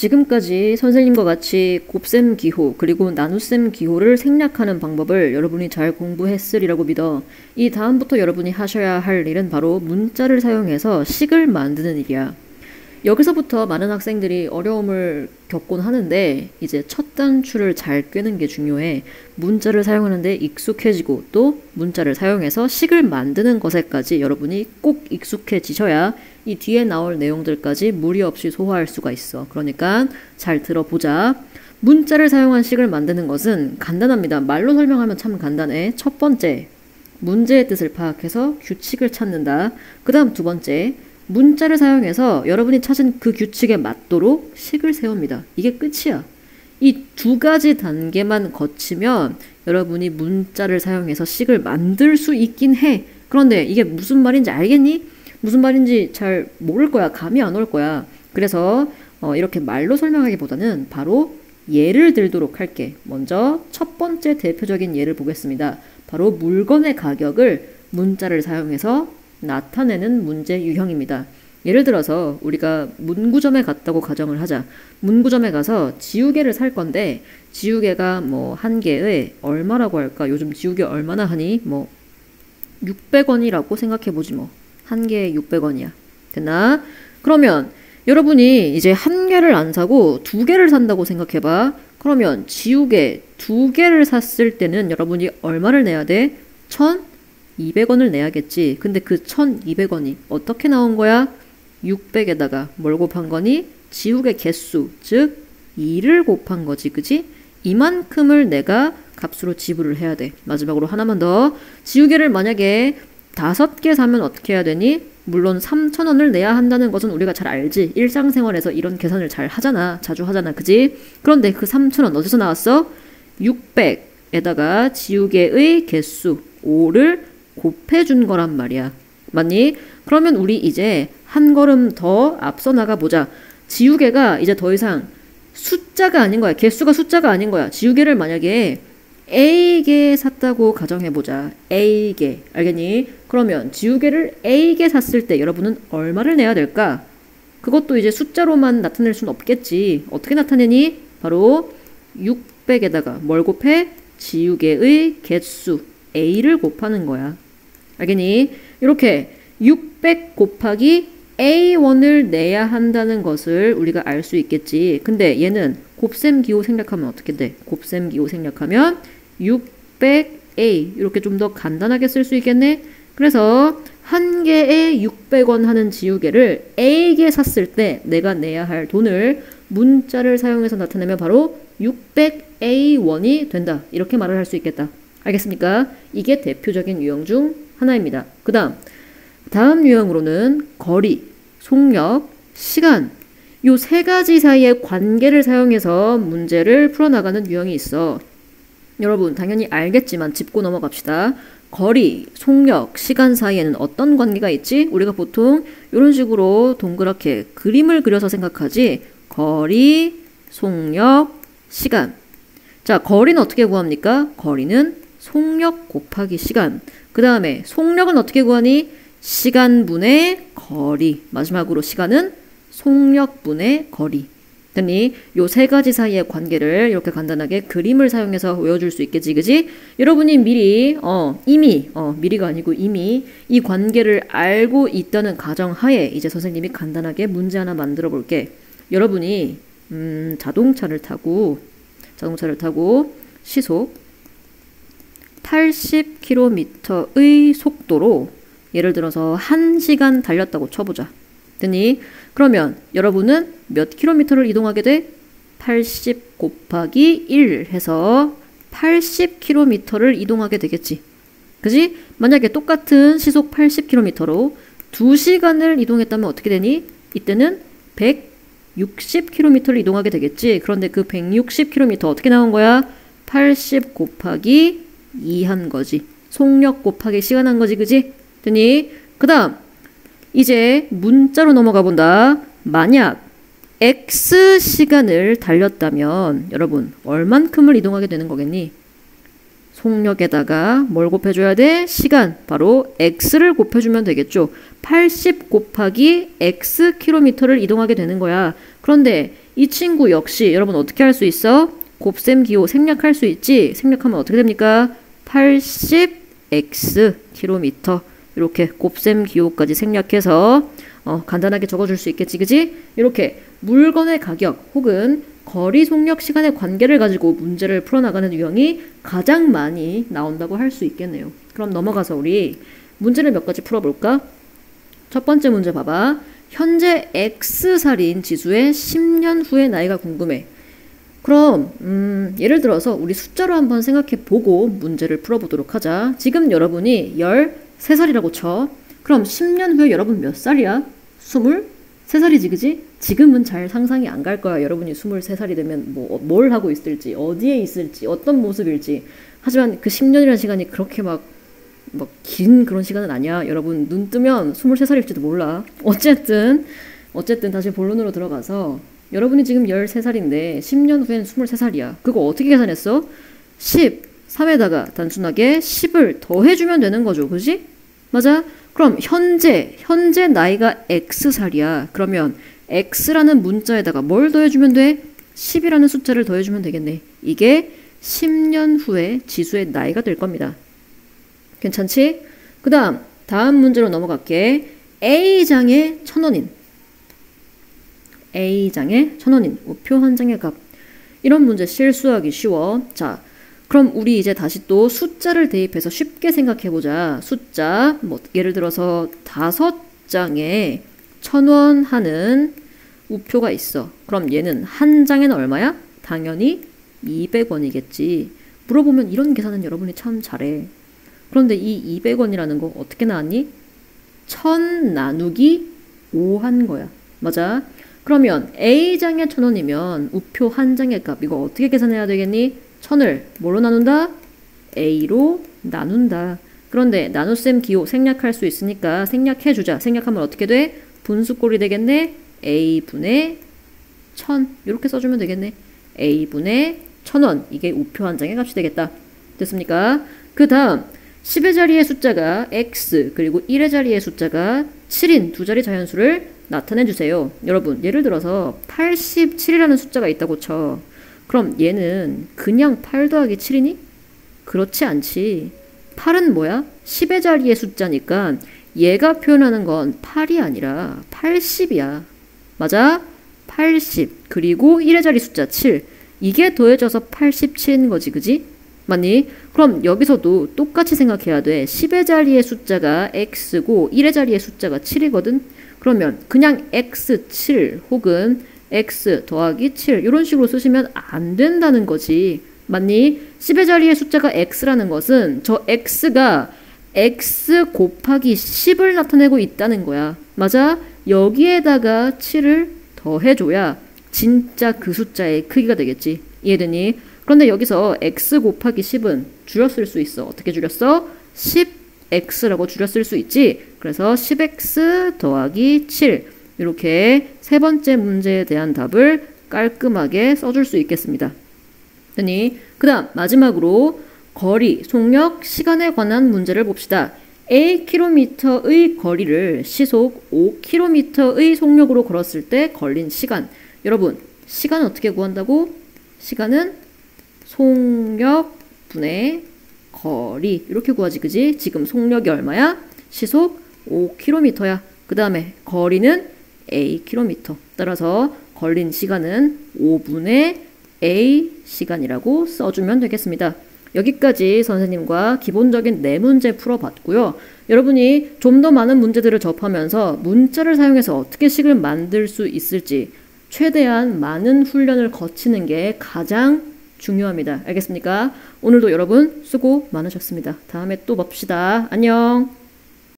지금까지 선생님과 같이 곱셈 기호 그리고 나눗셈 기호를 생략하는 방법을 여러분이 잘 공부했으리라고 믿어. 이 다음부터 여러분이 하셔야 할 일은 바로 문자를 사용해서 식을 만드는 일이야. 여기서부터 많은 학생들이 어려움을 겪곤 하는데 이제 첫 단추를 잘 꿰는 게 중요해. 문자를 사용하는데 익숙해지고 또 문자를 사용해서 식을 만드는 것에까지 여러분이 꼭 익숙해지셔야 이 뒤에 나올 내용들까지 무리 없이 소화할 수가 있어. 그러니까 잘 들어보자. 문자를 사용한 식을 만드는 것은 간단합니다. 말로 설명하면 참 간단해. 첫 번째, 문제의 뜻을 파악해서 규칙을 찾는다. 그 다음 두 번째, 문자를 사용해서 여러분이 찾은 그 규칙에 맞도록 식을 세웁니다. 이게 끝이야. 이 두 가지 단계만 거치면 여러분이 문자를 사용해서 식을 만들 수 있긴 해. 그런데 이게 무슨 말인지 알겠니? 무슨 말인지 잘 모를 거야. 감이 안 올 거야. 그래서 이렇게 말로 설명하기보다는 바로 예를 들도록 할게. 먼저 첫 번째 대표적인 예를 보겠습니다. 바로 물건의 가격을 문자를 사용해서 나타내는 문제 유형입니다. 예를 들어서 우리가 문구점에 갔다고 가정을 하자. 문구점에 가서 지우개를 살 건데 지우개가 뭐 한 개에 얼마라고 할까? 요즘 지우개 얼마나 하니? 뭐 600원이라고 생각해보지 뭐. 한 개에 600원이야. 됐나? 그러면 여러분이 이제 한 개를 안 사고 두 개를 산다고 생각해봐. 그러면 지우개 두 개를 샀을 때는 여러분이 얼마를 내야 돼? 1,200원을 내야겠지. 근데 그 1,200원이 어떻게 나온 거야? 600에다가 뭘 곱한 거니? 지우개 개수, 즉 2를 곱한 거지. 그지? 이만큼을 내가 값으로 지불을 해야 돼. 마지막으로 하나만 더. 지우개를 만약에 5개 사면 어떻게 해야 되니? 물론 3,000원을 내야 한다는 것은 우리가 잘 알지. 일상생활에서 이런 계산을 잘 하잖아. 자주 하잖아. 그지? 그런데 그 3,000원 어디서 나왔어? 600에다가 지우개의 개수 5를 곱해준 거란 말이야. 맞니? 그러면 우리 이제 한 걸음 더 앞서 나가보자. 지우개가 이제 더 이상 숫자가 아닌 거야. 개수가 숫자가 아닌 거야. 지우개를 만약에 A개 샀다고 가정해보자. A개. 알겠니? 그러면 지우개를 A개 샀을 때 여러분은 얼마를 내야 될까? 그것도 이제 숫자로만 나타낼 수는 없겠지. 어떻게 나타내니? 바로 600에다가 뭘 곱해? 지우개의 개수 A를 곱하는 거야. 알겠니? 이렇게 600 곱하기 A1을 내야 한다는 것을 우리가 알 수 있겠지. 근데 얘는 곱셈 기호 생략하면 어떻게 돼? 곱셈 기호 생략하면 600A 이렇게 좀 더 간단하게 쓸 수 있겠네? 그래서 한 개에 600원 하는 지우개를 A개 샀을 때 내가 내야 할 돈을 문자를 사용해서 나타내면 바로 600A1이 된다. 이렇게 말을 할 수 있겠다. 알겠습니까? 이게 대표적인 유형 중 하나입니다. 그 다음 유형으로는 거리, 속력, 시간 요 세 가지 사이의 관계를 사용해서 문제를 풀어나가는 유형이 있어. 여러분 당연히 알겠지만 짚고 넘어갑시다. 거리, 속력, 시간 사이에는 어떤 관계가 있지? 우리가 보통 이런 식으로 동그랗게 그림을 그려서 생각하지. 거리, 속력, 시간. 자, 거리는 어떻게 구합니까? 거리는 속력 곱하기 시간. 그 다음에 속력은 어떻게 구하니? 시간분의 거리. 마지막으로 시간은 속력분의 거리. 됐니? 요 세 가지 사이의 관계를 이렇게 간단하게 그림을 사용해서 외워줄 수 있겠지, 그지? 여러분이 미리, 미리가 아니고 이미 이 관계를 알고 있다는 가정하에 이제 선생님이 간단하게 문제 하나 만들어 볼게. 여러분이, 자동차를 타고 시속 80km의 속도로 예를 들어서 1시간 달렸다고 쳐보자. 됐니? 그러면 여러분은 몇 킬로미터를 이동하게 돼? 80 곱하기 1 해서 80km를 이동하게 되겠지. 그지? 만약에 똑같은 시속 80km로 2시간을 이동했다면 어떻게 되니? 이때는 160km를 이동하게 되겠지. 그런데 그 160km 어떻게 나온 거야? 80 곱하기 2 한 거지. 속력 곱하기 시간 한 거지. 그지? 됐니? 그 다음 이제 문자로 넘어가 본다. 만약 X시간을 달렸다면 여러분 얼만큼을 이동하게 되는 거겠니? 속력에다가 뭘 곱해줘야 돼? 시간. 바로 x를 곱해주면 되겠죠. 80 곱하기 x 킬로미터를 이동하게 되는 거야. 그런데 이 친구 역시 여러분 어떻게 할 수 있어? 곱셈 기호 생략할 수 있지? 생략하면 어떻게 됩니까? 80x 킬로미터. 이렇게 곱셈 기호까지 생략해서 간단하게 적어줄 수 있겠지, 그지? 이렇게 물건의 가격 혹은 거리, 속력, 시간의 관계를 가지고 문제를 풀어나가는 유형이 가장 많이 나온다고 할 수 있겠네요. 그럼 넘어가서 우리 문제를 몇 가지 풀어볼까? 첫 번째 문제 봐봐. 현재 X살인 지수의 10년 후의 나이가 궁금해. 그럼 예를 들어서 우리 숫자로 한번 생각해보고 문제를 풀어보도록 하자. 지금 여러분이 13살이라고 쳐. 그럼 10년 후에 여러분 몇 살이야? 23살이지, 그지? 지금은 잘 상상이 안 갈 거야. 여러분이 23살이 되면 뭘 하고 있을지, 어디에 있을지, 어떤 모습일지. 하지만 그 10년이라는 시간이 그렇게 막 긴 그런 시간은 아니야. 여러분 눈 뜨면 23살일지도 몰라. 어쨌든 다시 본론으로 들어가서 여러분이 지금 13살인데 10년 후에는 23살이야. 그거 어떻게 계산했어? 13에다가 단순하게 10을 더해주면 되는 거죠. 그지? 맞아? 그럼 현재 나이가 X살이야. 그러면 X라는 문자에다가 뭘 더해주면 돼? 10이라는 숫자를 더해주면 되겠네. 이게 10년 후에 지수의 나이가 될 겁니다. 괜찮지? 그 다음 문제로 넘어갈게. A장의 1000원인. A장의 1000원인. 우표 한 장의 값. 이런 문제 실수하기 쉬워. 자, 그럼 우리 이제 다시 또 숫자를 대입해서 쉽게 생각해보자. 숫자, 예를 들어서 5장에 1000원 하는 우표가 있어. 그럼 얘는 한 장에는 얼마야? 당연히 200원이겠지. 물어보면 이런 계산은 여러분이 참 잘해. 그런데 이 200원이라는 거 어떻게 나왔니? 1000 나누기 5 한 거야. 맞아? 그러면 A장에 1000원이면 우표 한 장의 값 이거 어떻게 계산해야 되겠니? 1000을 뭐로 나눈다? A로 나눈다. 그런데 나눗셈 기호 생략할 수 있으니까 생략해주자. 생략하면 어떻게 돼? 분수꼴이 되겠네? A분의 1000 이렇게 써주면 되겠네. A분의 1000원 이게 우표 한 장의 값이 되겠다. 됐습니까? 그 다음 10의 자리의 숫자가 X 그리고 1의 자리의 숫자가 7인 두 자리 자연수를 나타내주세요. 여러분 예를 들어서 87이라는 숫자가 있다고 쳐. 그럼 얘는 그냥 8 더하기 7이니? 그렇지 않지. 8은 뭐야? 10의 자리의 숫자니까 얘가 표현하는 건 8이 아니라 80이야. 맞아? 80 그리고 1의 자리 숫자 7 이게 더해져서 87인 거지, 그지? 맞니? 그럼 여기서도 똑같이 생각해야 돼. 10의 자리의 숫자가 X고 1의 자리의 숫자가 7이거든? 그러면 그냥 X7 혹은 X 더하기 7 이런 식으로 쓰시면 안 된다는 거지. 맞니? 10의 자리의 숫자가 X라는 것은 저 X가 X 곱하기 10을 나타내고 있다는 거야. 맞아? 여기에다가 7을 더해줘야 진짜 그 숫자의 크기가 되겠지. 이해되니? 그런데 여기서 x 곱하기 10은 줄였을 수 있어. 어떻게 줄였어? 10x라고 줄였을 수 있지. 그래서 10x 더하기 7 이렇게 세 번째 문제에 대한 답을 깔끔하게 써줄 수 있겠습니다. 그 다음 마지막으로 거리, 속력, 시간에 관한 문제를 봅시다. Akm의 거리를 시속 5km의 속력으로 걸었을 때 걸린 시간. 여러분 시간은 어떻게 구한다고? 시간은 속력분의 거리 이렇게 구하지, 그지? 지금 속력이 얼마야? 시속 5km야. 그 다음에 거리는 Akm. 따라서 걸린 시간은 5분의 A 시간이라고 써주면 되겠습니다. 여기까지 선생님과 기본적인 4문제 풀어봤고요. 여러분이 좀 더 많은 문제들을 접하면서 문자를 사용해서 어떻게 식을 만들 수 있을지 최대한 많은 훈련을 거치는 게 가장 중요합니다. 알겠습니까? 오늘도 여러분 수고 많으셨습니다. 다음에 또 봅시다. 안녕.